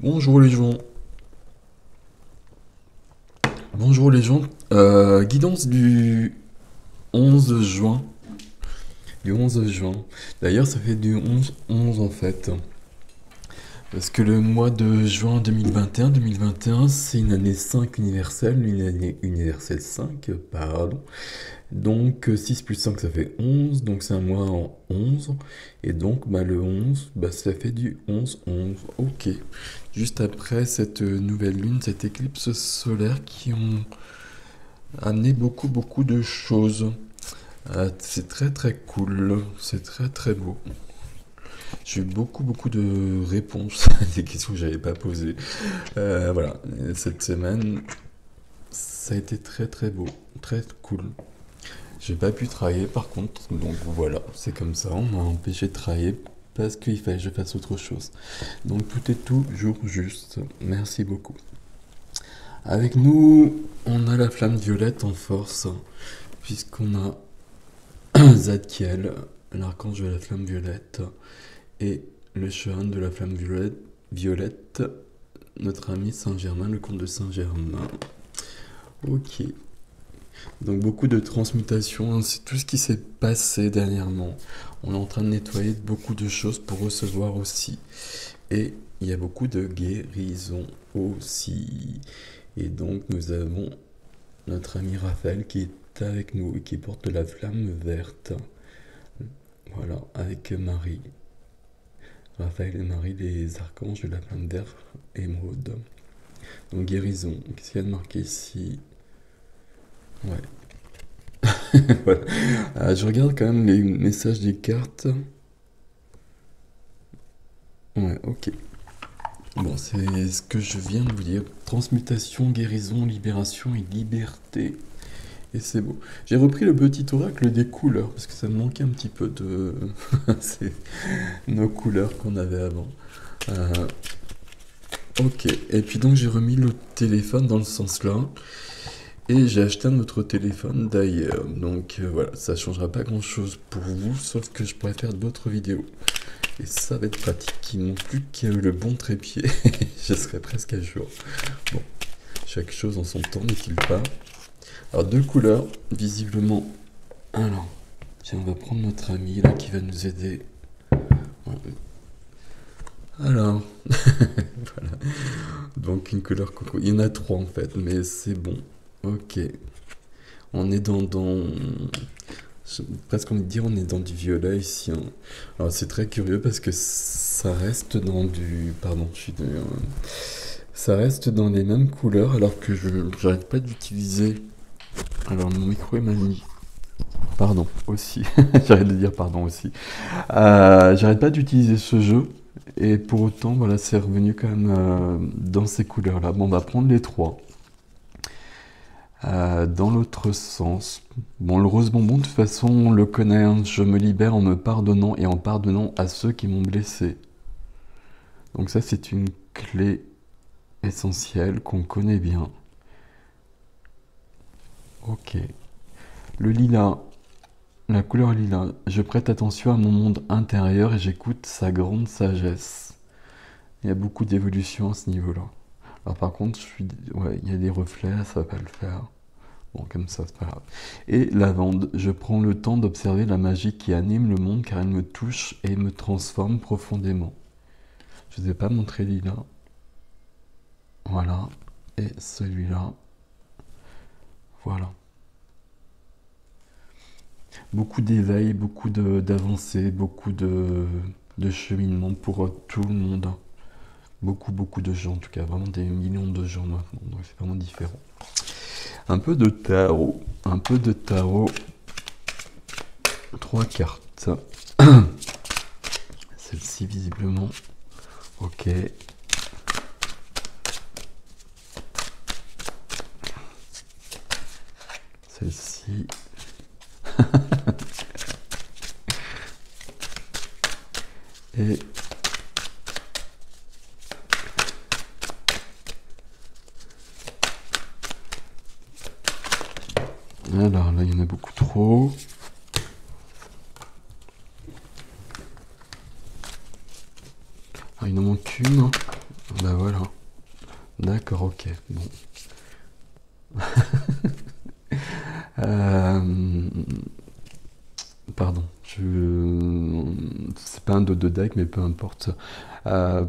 Bonjour les gens. Bonjour les gens. Guidance du 11 juin. Du 11 juin. D'ailleurs, ça fait du 11-11 en fait. Parce que le mois de juin 2021, c'est une année 5 universelle, une année universelle 5, pardon. Donc 6 plus 5 ça fait 11, donc c'est un mois en 11. Et donc le 11, ça fait du 11-11. Ok. Juste après cette nouvelle lune, cette éclipse solaire qui ont amené beaucoup de choses. C'est très très cool, c'est très très beau. J'ai eu beaucoup de réponses à des questions que j'avais pas posées. Voilà, cette semaine, ça a été très très beau, très cool. J'ai pas pu travailler par contre, donc voilà, c'est comme ça, on m'a empêché de travailler parce qu'il fallait que je fasse autre chose. Donc tout est toujours juste. Merci beaucoup. Avec nous, on a la flamme violette en force, puisqu'on a Zadkiel, l'archange de la flamme violette, et le cheval de la flamme violette, notre ami Saint-Germain, le comte de Saint-Germain. Ok. Donc beaucoup de transmutation, c'est tout ce qui s'est passé dernièrement. On est en train de nettoyer beaucoup de choses pour recevoir aussi. Et il y a beaucoup de guérison aussi. Et donc nous avons notre ami Raphaël qui est avec nous et qui porte la flamme verte. Voilà, avec Marie. Raphaël et Marie, les archanges de la flamme verte émeraude. Donc guérison. Qu'est-ce qu'il y a de marqué ici? Ouais. Voilà. Je regarde quand même les messages des cartes. Ouais, ok. Bon, c'est ce que je viens de vous dire. Transmutation, guérison, libération et liberté. Et c'est beau. J'ai repris le petit oracle des couleurs, parce que ça me manquait un petit peu de c'est nos couleurs qu'on avait avant. Euh, ok, et puis donc j'ai remis le téléphone dans le sens là, et j'ai acheté un autre téléphone d'ailleurs. Donc voilà, ça changera pas grand chose pour vous, sauf que je pourrais faire d'autres vidéos. Et ça va être pratique. Il manque plus que le bon trépied, je serai presque à jour. Bon, chaque chose en son temps, n'est-il pas? Alors deux couleurs, visiblement. Alors, tiens, on va prendre notre ami là qui va nous aider. Alors, voilà. Donc une couleur coco. Il y en a trois en fait, mais c'est bon. Ok. On est presque envie de dire on est dans du violet ici, hein. Alors c'est très curieux parce que ça reste dans du... Pardon, ça reste dans les mêmes couleurs alors que je j'arrête pas d'utiliser... Alors mon micro est mal mis. Pardon, aussi. J'arrête de dire pardon aussi. J'arrête pas d'utiliser ce jeu. Et pour autant, voilà, c'est revenu quand même dans ces couleurs-là. Bon, on va prendre les trois. Dans l'autre sens. Bon, le rose bonbon, de toute façon, on le connaît, hein. Je me libère en me pardonnant et en pardonnant à ceux qui m'ont blessé. Donc ça, c'est une clé essentielle qu'on connaît bien. Ok. Le lilas. La couleur lilas. Je prête attention à mon monde intérieur et j'écoute sa grande sagesse. Il y a beaucoup d'évolution à ce niveau-là. Alors par contre, ouais, il y a des reflets, là, ça va pas le faire. Bon, comme ça, c'est pas grave. Et lavande, je prends le temps d'observer la magie qui anime le monde car elle me touche et me transforme profondément. Je ne vous ai pas montré lilas. Voilà. Et celui-là. Voilà. Beaucoup d'éveil, d'avancées, beaucoup de cheminement pour tout le monde. Beaucoup de gens, en tout cas, vraiment des millions de gens maintenant. Donc c'est vraiment différent. Un peu de tarot. Un peu de tarot. Trois cartes. Celle-ci, visiblement. Ok. Celle-ci. Et alors là, il y en a beaucoup trop. Ah, il en manque une. Bah voilà. D'accord, ok. Bon. Euh, Pardon. C'est pas un dos de deck, mais peu importe.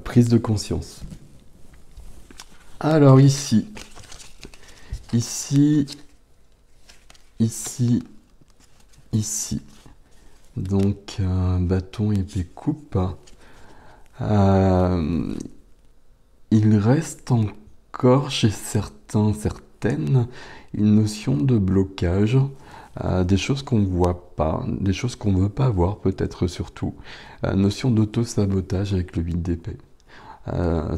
Prise de conscience. Alors ici, ici, ici, ici. Donc bâton, épée, coupe. Euh, il reste encore chez certains, certaines, une notion de blocage, des choses qu'on ne voit pas, des choses qu'on ne veut pas voir peut-être surtout. Notion d'auto-sabotage avec le 8 d'épée.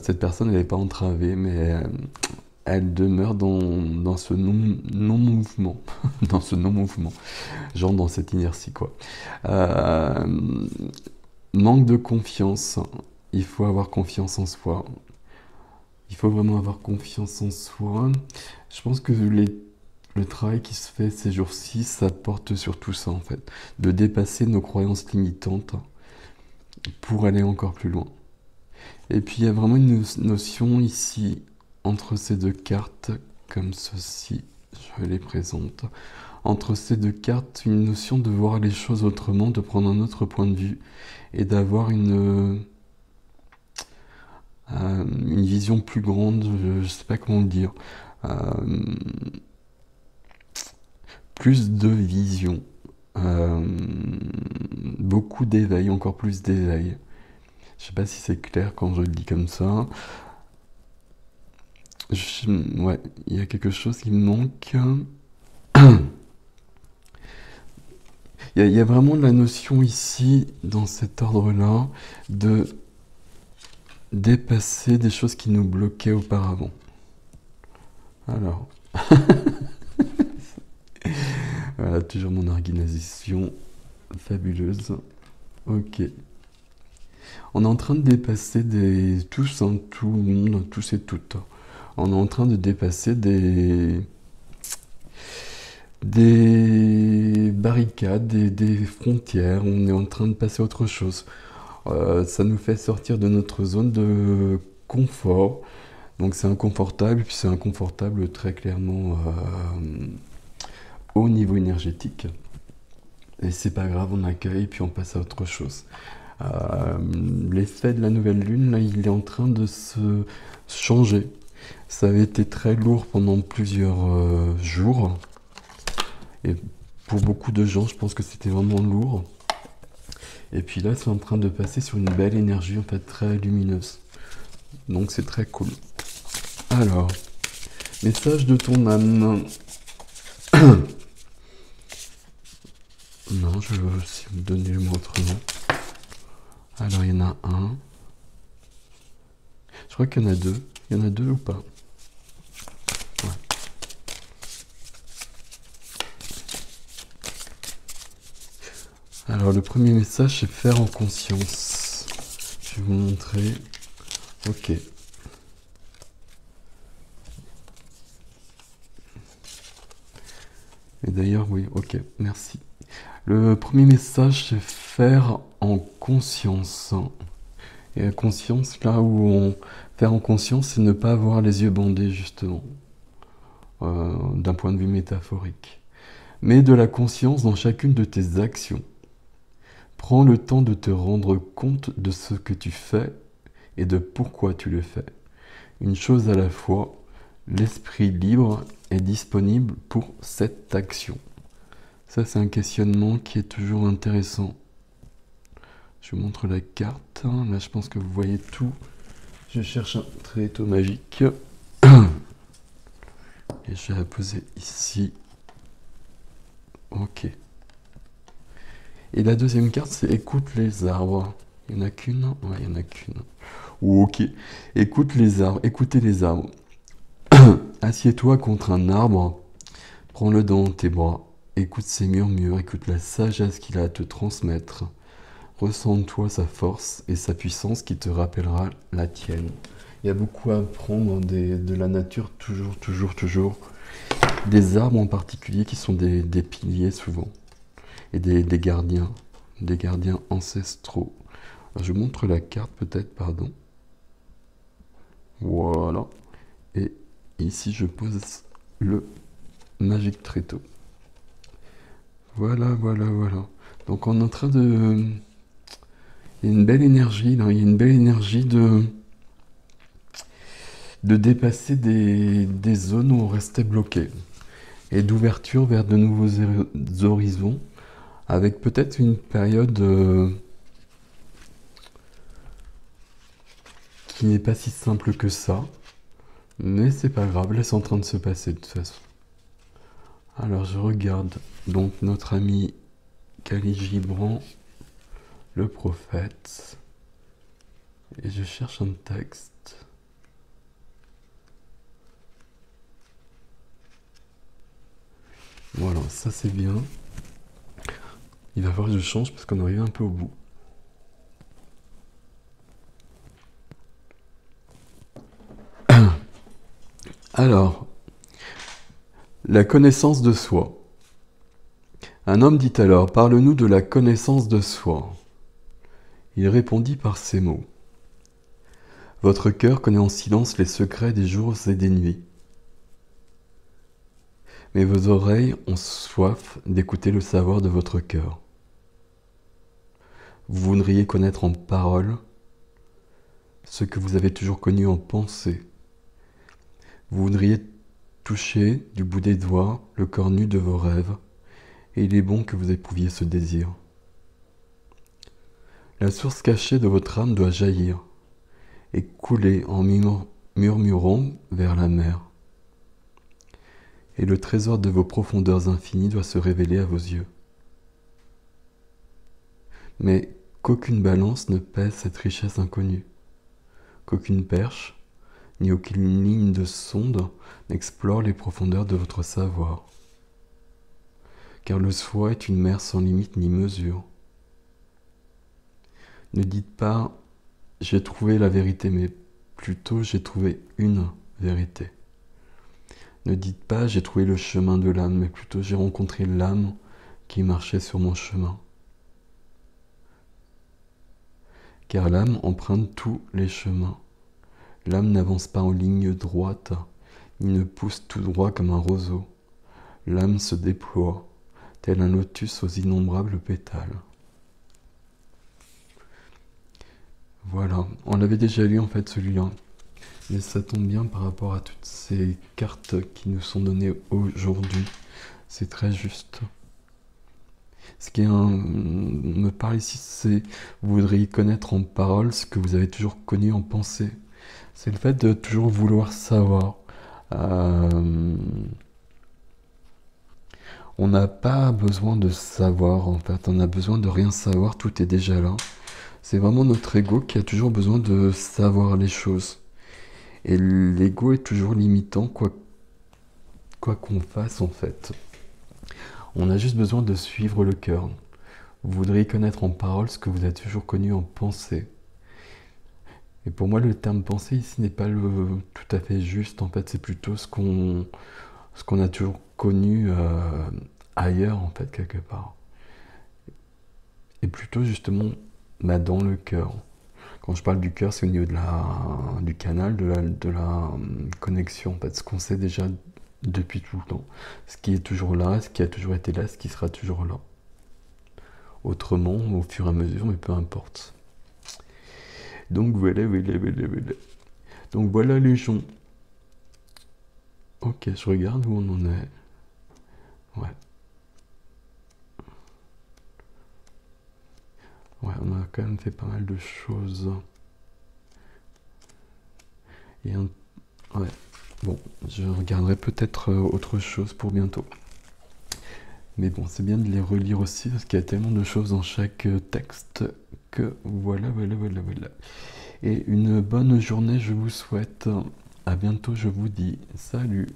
Cette personne, elle n'est pas entravée, mais elle demeure dans ce non-mouvement, dans ce non-mouvement, genre dans cette inertie, quoi. Euh, Manque de confiance. Il faut avoir confiance en soi. Il faut vraiment avoir confiance en soi. Je pense que le travail qui se fait ces jours-ci, ça porte sur tout ça, en fait. De dépasser nos croyances limitantes pour aller encore plus loin. Et puis il y a vraiment une notion ici entre ces deux cartes, comme ceci, je les présente. Entre ces deux cartes, une notion de voir les choses autrement, de prendre un autre point de vue et d'avoir une vision plus grande, je ne sais pas comment le dire, euh, plus de vision, euh, beaucoup d'éveil, encore plus d'éveil. Je sais pas si c'est clair quand je le dis comme ça. Ouais, il y a quelque chose qui me manque. Il y a vraiment la notion ici, dans cet ordre-là, de dépasser des choses qui nous bloquaient auparavant. Alors, voilà, toujours mon organisation fabuleuse. Ok. On est en train de dépasser tous, hein, tout le monde, tous et toutes. On est en train de dépasser des barricades, des frontières. On est en train de passer à autre chose. Ça nous fait sortir de notre zone de confort. Donc c'est inconfortable, puis c'est inconfortable très clairement au niveau énergétique. Et c'est pas grave, on accueille, puis on passe à autre chose. L'effet de la nouvelle lune, là, il est en train de se changer. Ça avait été très lourd pendant plusieurs jours. Et pour beaucoup de gens, je pense que c'était vraiment lourd. Et puis là, c'est en train de passer sur une belle énergie, en fait, très lumineuse. Donc c'est très cool. Alors, message de ton âme. Non, je veux aussi me donner le mot autrement. Alors, il y en a un. Je crois qu'il y en a deux. Il y en a deux ou pas? Ouais. Alors, le premier message, c'est faire en conscience. Je vais vous montrer. Ok. Et d'ailleurs, oui, ok, merci. Le premier message, c'est faire en conscience. Et la conscience, là où on... Faire en conscience, c'est ne pas avoir les yeux bandés, justement, d'un point de vue métaphorique. Mais de la conscience dans chacune de tes actions. Prends le temps de te rendre compte de ce que tu fais et de pourquoi tu le fais. Une chose à la fois, l'esprit libre est disponible pour cette action. Ça, c'est un questionnement qui est toujours intéressant. Je vous montre la carte. Là, je pense que vous voyez tout. Je cherche un tréteau magique. Et je vais la poser ici. Ok. Et la deuxième carte, c'est écoute les arbres. Il n'y en a qu'une? Ouais, il n'y en a qu'une. Ok. Écoute les arbres. Écoutez les arbres. Assieds-toi contre un arbre. Prends-le dans tes bras. Écoute ses murmures. Écoute la sagesse qu'il a à te transmettre. Ressens-toi sa force et sa puissance qui te rappellera la tienne. Il y a beaucoup à apprendre de la nature, toujours, toujours, toujours. Des arbres en particulier qui sont des piliers souvent. Et des gardiens ancestraux. Alors, je vous montre la carte peut-être, pardon. Voilà. Et ici, je pose le Magic Tréteau. Voilà, voilà, voilà. Donc on est en train de... Il y a une belle énergie là, il y a une belle énergie de dépasser des zones où on restait bloqué. Et d'ouverture vers de nouveaux horizons, avec peut-être une période qui n'est pas si simple que ça. Mais c'est pas grave, là c'est en train de se passer de toute façon. Alors je regarde donc notre ami Kali Gibran, le prophète, et je cherche un texte. Voilà, ça c'est bien. Il va falloir que je change parce qu'on arrive un peu au bout. Alors, la connaissance de soi. Un homme dit alors, parle-nous de la connaissance de soi. Il répondit par ces mots. Votre cœur connaît en silence les secrets des jours et des nuits. Mais vos oreilles ont soif d'écouter le savoir de votre cœur. Vous voudriez connaître en paroles ce que vous avez toujours connu en pensée. Vous voudriez toucher du bout des doigts le corps nu de vos rêves, et il est bon que vous éprouviez ce désir. La source cachée de votre âme doit jaillir et couler en murmurant vers la mer. Et le trésor de vos profondeurs infinies doit se révéler à vos yeux. Mais qu'aucune balance ne pèse cette richesse inconnue, qu'aucune perche, ni aucune ligne de sonde n'explore les profondeurs de votre savoir. Car le soi est une mer sans limite ni mesure. Ne dites pas « j'ai trouvé la vérité », mais plutôt « j'ai trouvé une vérité ». Ne dites pas « j'ai trouvé le chemin de l'âme », mais plutôt « j'ai rencontré l'âme qui marchait sur mon chemin ». Car l'âme emprunte tous les chemins. L'âme n'avance pas en ligne droite, ni ne pousse tout droit comme un roseau. L'âme se déploie, tel un lotus aux innombrables pétales. Voilà, on l'avait déjà lu en fait celui-là, mais ça tombe bien par rapport à toutes ces cartes qui nous sont données aujourd'hui. C'est très juste. Ce qui me parle ici, c'est vous voudriez connaître en parole ce que vous avez toujours connu en pensée. C'est le fait de toujours vouloir savoir. On n'a pas besoin de savoir en fait, on a besoin de rien savoir, tout est déjà là. C'est vraiment notre ego qui a toujours besoin de savoir les choses. Et l'ego est toujours limitant, quoi qu'on fasse en fait. On a juste besoin de suivre le cœur. Vous voudriez connaître en parole ce que vous avez toujours connu en pensée. Et pour moi, le terme pensée ici n'est pas tout à fait juste. En fait, c'est plutôt ce qu'on a toujours connu ailleurs, en fait, quelque part. Et plutôt, justement, dans le cœur. Quand je parle du cœur, c'est au niveau du canal, de la connexion, en fait, ce qu'on sait déjà depuis tout le temps. Ce qui est toujours là, ce qui a toujours été là, ce qui sera toujours là. Autrement, au fur et à mesure, mais peu importe. Donc voilà. Donc voilà les gens. Ok, je regarde où on en est. Ouais. Ouais, on a quand même fait pas mal de choses. Ouais. Bon, je regarderai peut-être autre chose pour bientôt. Mais bon, c'est bien de les relire aussi parce qu'il y a tellement de choses dans chaque texte que voilà. Et une bonne journée, je vous souhaite. À bientôt, je vous dis salut.